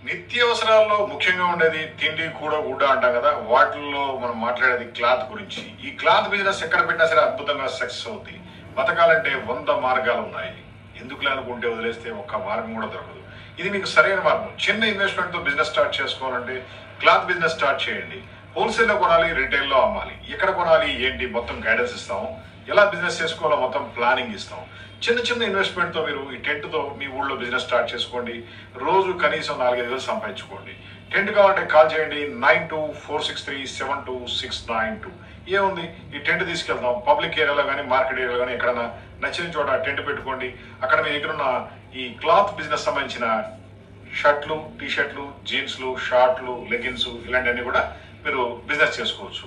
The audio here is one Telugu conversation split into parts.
నిత్యావసరాల్లో ముఖ్యంగా ఉండేది తిండి కూడ గుడ్డ అంటాం కదా, వాటిల్లో మనం మాట్లాడేది క్లాత్ గురించి. ఈ క్లాత్ బిజినెస్ ఎక్కడ పెట్టినా సరే అద్భుతంగా సక్సెస్ అవుతుంది. బతకాలంటే 100 మార్గాలు ఉన్నాయి. ఎందుకులే అనుకుంటే వదిలేస్తే ఒక్క మార్గం కూడా దొరకదు. ఇది మీకు సరైన మార్గం. చిన్న ఇన్వెస్ట్మెంట్ తో బిజినెస్ స్టార్ట్ చేసుకోవాలంటే క్లాత్ బిజినెస్ స్టార్ట్ చేయండి. హోల్సేల్లో కొనాలి, రిటైల్లో అమ్మాలి, ఎక్కడ కొనాలి ఏంటి మొత్తం గైడెన్స్ ఇస్తాము. ఎలా బిజినెస్ చేసుకోవాలో మొత్తం ప్లానింగ్ ఇస్తాం. చిన్న చిన్న ఇన్వెస్ట్మెంట్ తో మీరు ఈ టెంట్ తో మీ ఊళ్ళో బిజినెస్ స్టార్ట్ చేసుకోండి. రోజు కనీసం 4-5 వేలు సంపాదించుకోండి. టెంట్ కావాలంటే కాల్ చేయండి 9246372692. ఏముంది, ఈ టెంట్ తీసుకెళ్తాం. పబ్లిక్ ఏరియాలో కానీ మార్కెట్ ఏరియాలో కానీ ఎక్కడైనా నచ్చిన చోట టెంట్ పెట్టుకోండి. అక్కడ మీ దగ్గర ఉన్న ఈ క్లాత్ బిజినెస్ సంబంధించిన షర్ట్లు, టీషర్ట్లు, జీన్స్లు, షార్ట్లు, లెగిన్స్ ఇలాంటివన్నీ కూడా మీరు బిజినెస్ చేసుకోవచ్చు.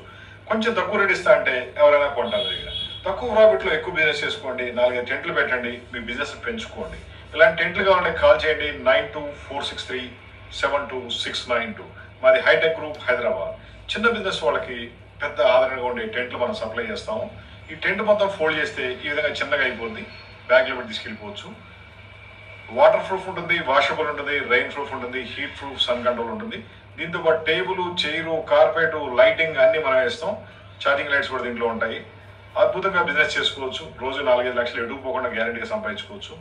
కొంచెం తక్కువ రేట్ ఇస్తా అంటే ఎవరైనా కొంటారు. దగ్గర తక్కువ ప్రాఫిట్ లో ఎక్కువ బిజినెస్ చేసుకోండి. 4-5 టెంట్లు పెట్టండి, మీ బిజినెస్ పెంచుకోండి. ఇలాంటి టెంట్లు కావాలంటే కాల్ చేయండి 9246372692. మాది హైటెక్ గ్రూప్, హైదరాబాద్. చిన్న బిజినెస్ వాళ్ళకి పెద్ద ఆదరణగా ఉండే టెంట్లు మనం సప్లై చేస్తాము. ఈ టెంట్ మొత్తం ఫోల్డ్ చేస్తే ఈ విధంగా చిన్నగా అయిపోద్ది. బ్యాగ్లో పెట్టి తీసుకెళ్ళిపోవచ్చు. వాటర్ ప్రూఫ్ ఉంటుంది, వాషబుల్ ఉంటుంది, రెయిన్ ప్రూఫ్ ఉంటుంది, హీట్ ప్రూఫ్, సన్ కంట్రోల్ ఉంటుంది. దీంతో పాటు టేబుల్, చైరు, కార్పెట్, లైటింగ్ అన్ని మనం వేస్తాం. ఛార్జింగ్ లైట్స్ కూడా దీంట్లో ఉంటాయి. అద్భుతంగా బిజినెస్ చేసుకోవచ్చు. రోజు 4-5 లక్షలు ఎడుగు పోకుండా గ్యారెంటీగా సంపాదించుకోవచ్చు.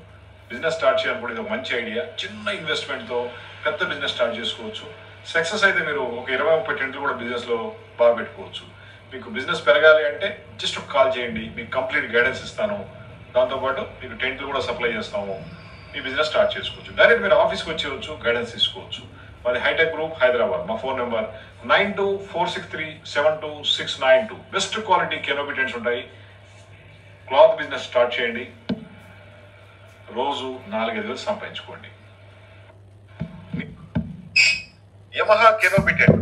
బిజినెస్ స్టార్ట్ చేయాలనుకుంటే ఇది ఒక మంచి ఐడియా. చిన్న ఇన్వెస్ట్మెంట్తో పెద్ద బిజినెస్ స్టార్ట్ చేసుకోవచ్చు. సక్సెస్ అయితే మీరు ఒక 20-30 టెంట్లు కూడా బిజినెస్లో బాగా పెట్టుకోవచ్చు. మీకు బిజినెస్ పెరగాలి అంటే జస్ట్ ఒక కాల్ చేయండి, మీకు కంప్లీట్ గైడెన్స్ ఇస్తాను. దాంతోపాటు మీకు టెంట్లు కూడా సప్లై చేస్తాము. మీ బిజినెస్ స్టార్ట్ చేసుకోవచ్చు. డైరెక్ట్ మీరు ఆఫీస్కి వచ్చేవచ్చు, గైడెన్స్ తీసుకోవచ్చు. మాది హైటెక్ గ్రూప్, హైదరాబాద్. మా phone number 9246372692. Best quality canopy tents ఉంటాయి. క్లాత్ బిజినెస్ స్టార్ట్ చేయండి. రోజు 4-5 వేలు సంపాదించుకోండి. Yamaha canopy tent.